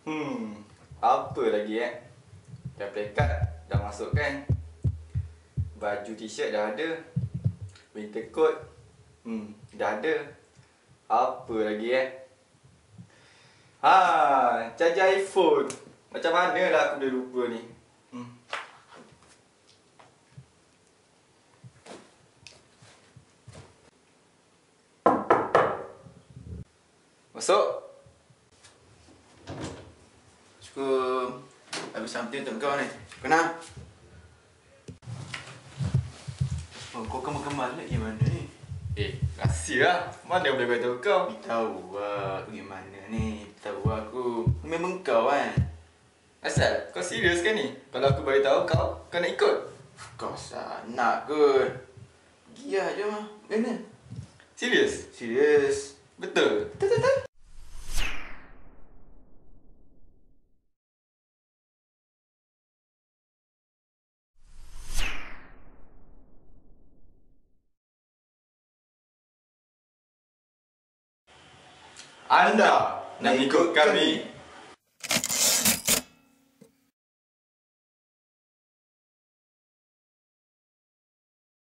Apa lagi Dah plekat, dah masuk kan. Baju t-shirt dah ada. Winter coat dah ada. Apa lagi Charger iPhone. Macam mana lah aku boleh lupa ni. Masuk. Assalamualaikum. Ada something untuk kau ni. Kenapa? Oh, kau kemal-kemal lagi mana ni? Rahsia lah. Mana boleh beritahu kau? Tahu lah bagaimana ni. Tahu aku. Memang kau kan? Asal? Kau serius kan ni? Kalau aku beritahu kau, kau nak ikut? Kau nak kot. Gia je mah. Mana? Serius? Serius. Betul? Betul. Anda nak ikut kami